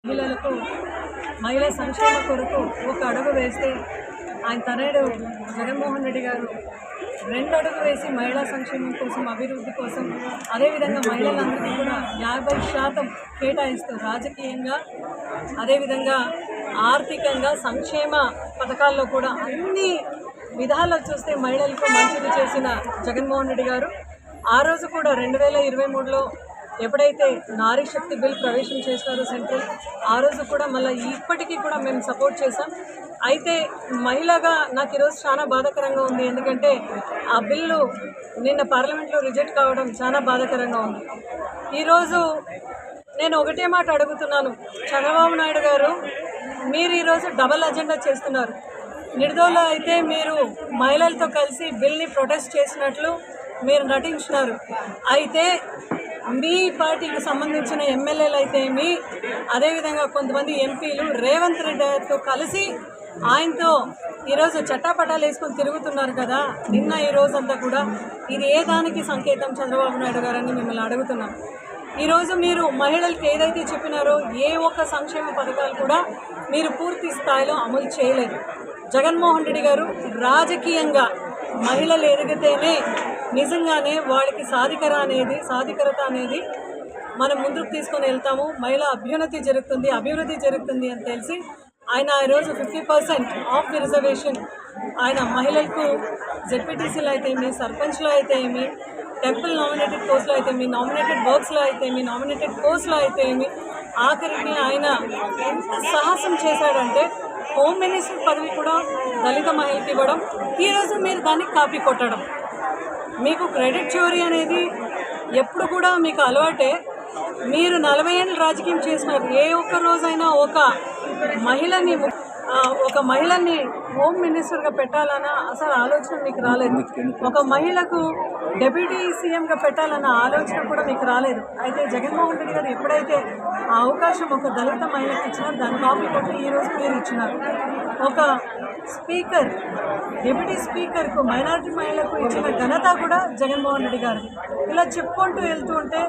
మహిళలకు మహిళా సంక్షేమ కొరకు ఒక అడుగు వేస్తే ఆయన తనయుడు జగన్మోహన్ రెడ్డి గారు 2 అడుగు వేసి మహిళా సంక్షేమం కోసం, అభివృద్ధి కోసం, అదేవిధంగా మహిళలందరికీ కూడా 50% కేటాయిస్తూ రాజకీయంగా, అదేవిధంగా ఆర్థికంగా, సంక్షేమ పథకాల్లో కూడా అన్ని విధాల్లో చూస్తే మహిళలకు మంచిది చేసిన జగన్మోహన్ రెడ్డి గారు ఆ రోజు కూడా 2023లో ఎప్పుడైతే నారీ శక్తి బిల్ ప్రవేశం చేస్తారో సెంట్రల్, ఆ రోజు కూడా మళ్ళీ ఇప్పటికీ కూడా మేము సపోర్ట్ చేసాం. అయితే మహిళగా నాకు ఈరోజు చాలా బాధాకరంగా ఉంది. ఎందుకంటే ఆ బిల్లు నిన్న పార్లమెంట్లో రిజెక్ట్ కావడం చాలా బాధాకరంగా ఉంది. ఈరోజు నేను ఒకటే మాట అడుగుతున్నాను, చంద్రబాబు నాయుడు గారు మీరు ఈరోజు డబల్ అజెండా చేస్తున్నారు. నిర్దోళ అయితే మీరు మహిళలతో కలిసి బిల్ని ప్రొటెస్ట్ చేసినట్లు మీరు నటించినారు. అయితే మీ పార్టీకి సంబంధించిన ఎమ్మెల్యేలు అయితే అదేవిధంగా కొంతమంది ఎంపీలు రేవంత్ రెడ్డితో కలిసి ఆయనతో ఈరోజు చట్టాపట్టాలు వేసుకొని తిరుగుతున్నారు కదా. నిన్న ఈ రోజంతా కూడా ఇది ఏ దానికి సంకేతం చంద్రబాబు నాయుడు గారని మిమ్మల్ని అడుగుతున్నాం. ఈరోజు మీరు మహిళలకు ఏదైతే చెప్పినారో ఏ ఒక్క సంక్షేమ పథకాలు కూడా మీరు పూర్తి స్థాయిలో అమలు చేయలేదు. జగన్మోహన్ రెడ్డి గారు రాజకీయంగా మహిళలు ఎదిగితేనే నిజంగానే వాళ్ళకి సాధికారత అనేది మనం ముందుకు తీసుకొని వెళ్తాము, మహిళా అభివృద్ధి జరుగుతుంది అని తెలిసి ఆయన ఈరోజు 50% ఆఫ్ ది రిజర్వేషన్ ఆయన మహిళలకు జెడ్పీటీసీలో అయితే సర్పంచ్లో అయితే టెంపుల్ నామినేటెడ్ పోస్టులో అయితే నామినేటెడ్ వర్క్స్లో అయితే నామినేటెడ్ పోస్టులో అయితే ఆఖరికి ఆయన ఎంత సాహసం చేశాడంటే హోమ్ మినిస్టర్ పదవి కూడా దళిత మహిళకి ఇవ్వడం, ఈరోజు మీరు దాన్ని కాపీ కొట్టడం. మీకు క్రెడిట్ చోరీ అనేది ఎప్పుడు కూడా మీకు అలవాటే. మీరు 40 ఏళ్ళు రాజకీయం చేసినారు. ఏ ఒక్క రోజైనా ఒక మహిళని హోమ్ మినిస్టర్గా పెట్టాలన్న అసలు ఆలోచన మీకు రాలేదు. ఒక మహిళకు డెప్యూటీ సీఎంగా పెట్టాలన్న ఆలోచన కూడా మీకు రాలేదు. అయితే జగన్మోహన్ రెడ్డి గారు ఎప్పుడైతే ఆ అవకాశం ఒక దళిత మహిళకు ఇచ్చినారు, దాని కాపీ కొట్టి ఈరోజు మీరు ఇచ్చినారు. ఒక స్పీకర్, డిప్యూటీ స్పీకర్కు మైనారిటీ మహిళలకు ఇచ్చిన ఘనత కూడా జగన్మోహన్ రెడ్డి గారు. ఇలా చెప్పుకుంటూ వెళ్తూ ఉంటే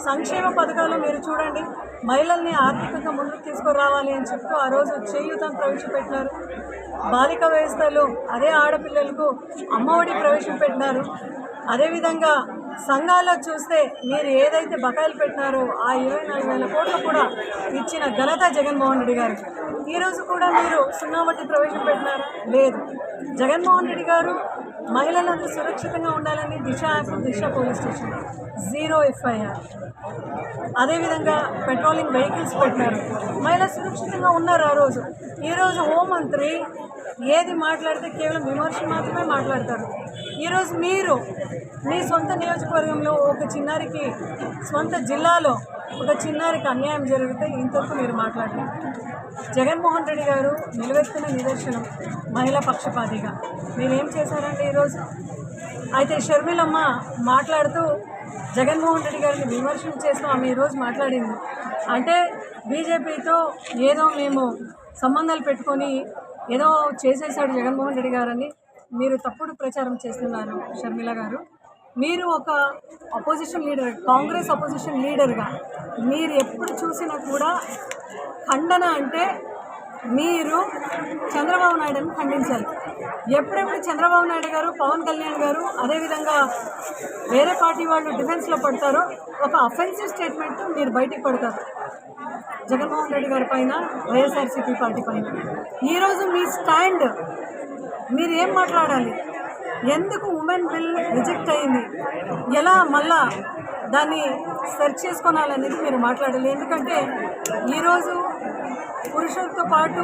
సంక్షేమ పథకాలు మీరు చూడండి, మహిళల్ని ఆర్థికంగా ముందుకు తీసుకురావాలి అని చెప్తూ ఆ రోజు చేయూతను ప్రవేశపెట్టినారు. బాలిక వ్యవస్థలో అదే ఆడపిల్లలకు అమ్మఒడి ప్రవేశపెట్టినారు. అదేవిధంగా సంఘాల్లో చూస్తే మీరు ఏదైతే బకాయిలు పెట్టినారో ఆ 24,000 కోట్లు కూడా ఇచ్చిన ఘనత జగన్మోహన్ రెడ్డి గారు. ఈరోజు కూడా మీరు 0 వడ్డీ ప్రవేశపెట్టినారా? లేదు. జగన్మోహన్ రెడ్డి గారు మహిళలందరూ సురక్షితంగా ఉండాలని దిశ పోలీస్ స్టేషన్ 0 FIR. అదేవిధంగా పెట్రోలింగ్ వెహికల్స్ పెట్టినారు. మహిళలు సురక్షితంగా ఉన్నారు ఆ రోజు. ఈరోజు హోంమంత్రి ఏది మాట్లాడితే కేవలం విమర్శలు మాత్రమే మాట్లాడతారు. ఈరోజు మీరు మీ సొంత నియోజకవర్గంలో ఒక చిన్నారికి, సొంత జిల్లాలో ఒక చిన్నారికి అన్యాయం జరిగితే ఇంతవరకు మీరు మాట్లాడలేదు. జగన్మోహన్ రెడ్డి గారు నిలవెత్తిన నిదర్శనం మహిళా పక్షపాతిగా. మీరేం చేశారండి ఈరోజు? అయితే షర్మిలమ్మ మాట్లాడుతూ జగన్మోహన్ రెడ్డి గారిని విమర్శన చేస్తూ ఆమె ఈరోజు మాట్లాడింది. అంటే బీజేపీతో ఏదో మేము సంబంధాలు పెట్టుకొని ఏదో చేసేసాడు జగన్మోహన్ రెడ్డి గారని మీరు తప్పుడు ప్రచారం చేస్తున్నారు. షర్మిల గారు, మీరు ఒక అపోజిషన్ లీడర్, కాంగ్రెస్ అపోజిషన్ లీడర్గా మీరు ఎప్పుడు చూసినా కూడా ఖండన అంటే మీరు చంద్రబాబు నాయుడుని ఖండించాలి. ఎప్పుడెప్పుడు చంద్రబాబు నాయుడు గారు, పవన్ కళ్యాణ్ గారు, అదేవిధంగా వేరే పార్టీ వాళ్ళు డిఫెన్స్లో పడతారో ఒక అఫెన్సివ్ స్టేట్మెంట్ మీరు బయటికి పడతారు జగన్మోహన్ రెడ్డి గారి పైన, వైఎస్ఆర్సీపీ పార్టీ పైన. ఈరోజు మీ స్టాండ్ మీరు ఏం మాట్లాడాలి? ఎందుకు ఉమెన్ బిల్ రిజెక్ట్ అయింది, ఎలా మళ్ళా దాన్ని సెర్చ్ చేసుకోవాలనేది మీరు మాట్లాడాలి. ఎందుకంటే ఈరోజు పురుషులతో పాటు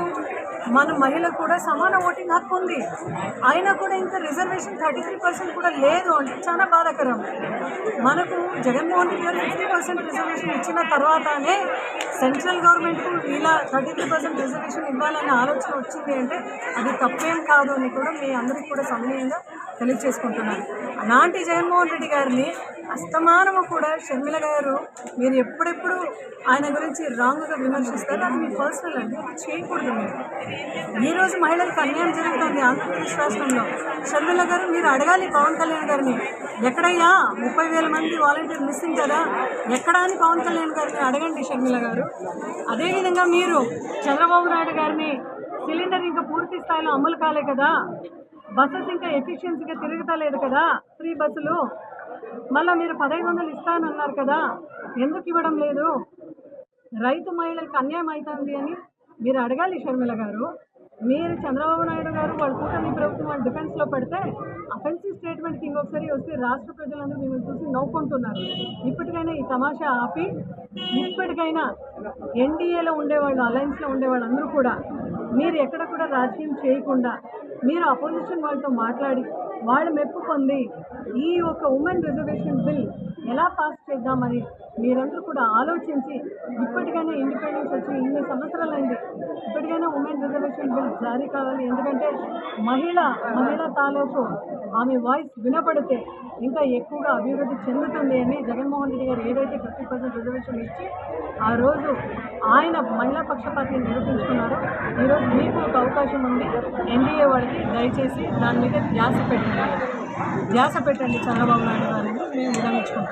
మన మహిళకు కూడా సమాన ఓటింగ్ హక్కు ఉంది. అయినా కూడా ఇంకా రిజర్వేషన్ 33% కూడా లేదు అంటే చాలా బాధాకరం. మనకు జగన్మోహన్ రెడ్డి గారు 50% రిజర్వేషన్ ఇచ్చిన తర్వాతనే సెంట్రల్ గవర్నమెంట్కు ఇలా 33% రిజర్వేషన్ ఇవ్వాలనే ఆలోచన వచ్చింది అంటే అది తప్పేం కాదు అని కూడా మీ అందరికీ కూడా సమన్వయంగా తెలియజేసుకుంటున్నాను. అలాంటి జగన్మోహన్ రెడ్డి గారిని అస్తమానము కూడా షర్మిల గారు మీరు ఎప్పుడెప్పుడు ఆయన గురించి రాంగ్గా విమర్శిస్తారు, అది మీ పర్సనల్ అండి, అది చేయకూడదు. మీరు ఈరోజు మహిళలకు అన్యాయం జరుగుతుంది ఆంధ్రప్రదేశ్ రాష్ట్రంలో. షర్మిల గారు మీరు అడగాలి పవన్ కళ్యాణ్ గారిని, ఎక్కడయ్యా 30,000 మంది వాలంటీర్ మిస్సింగ్ కదా, ఎక్కడ అని పవన్ కళ్యాణ్ గారిని అడగండి షర్మిల గారు. అదేవిధంగా మీరు చంద్రబాబు నాయుడు గారిని సిలిండర్ ఇంకా పూర్తి స్థాయిలో అమలు కాలే కదా, బస్సెస్ ఇంకా ఎఫిషియన్సీగా తిరుగుతలేదు కదా, ఫ్రీ బస్సులు మళ్ళీ మీరు 1500 ఇస్తానన్నారు కదా, ఎందుకు ఇవ్వడం లేదు, రైతు మహిళలకు అన్యాయం అవుతుంది అని మీరు అడగాలి షర్మిల గారు. మీరు చంద్రబాబు నాయుడు గారు వాళ్ళ కూటమి ప్రభుత్వం వాళ్ళు డిఫెన్స్లో పెడితే అఫెన్సివ్ స్టేట్మెంట్కి ఇంకొకసారి వస్తే రాష్ట్ర ప్రజలందరూ మిమ్మల్ని చూసి నవ్వుకుంటున్నారు. ఇప్పటికైనా ఈ తమాషా ఆపి ఇప్పటికైనా ఎన్డీఏలో ఉండేవాళ్ళు, అలయన్స్లో ఉండేవాళ్ళు అందరూ కూడా మీరు ఎక్కడ కూడా రాజకీయం చేయకుండా మీరు అపోజిషన్ వాళ్ళతో మాట్లాడి వాళ్ళ మెప్పు పొంది ఈ ఒక ఉమెన్ రిజర్వేషన్ బిల్ ఎలా పాస్ చేద్దామని మీరందరూ కూడా ఆలోచించి ఇప్పటికైనా ఇండిపెండెన్స్ వచ్చి ఇన్ని సంవత్సరాలైంది, ఇప్పటికైనా ఉమెన్ రిజర్వేషన్ బిల్ జారీ కావాలి. ఎందుకంటే మహిళ తాలూకు ఆమె వాయిస్ వినపడితే ఇంకా ఎక్కువగా అభివృద్ధి చెందుతుంది అని జగన్మోహన్ రెడ్డి గారు ఏదైతే 50% రిజర్వేషన్ ఇచ్చి ఆ రోజు ఆయన మహిళా పక్షపాతిని నిరూపించుకున్నారో ఈరోజు మీకు ఒక అవకాశం ఉంది. ఎన్డీఏ వాళ్ళకి దయచేసి దాని మీద ధ్యాస పెట్టండి చంద్రబాబు నాయుడు గారిని మేము విరమించుకుంటాం.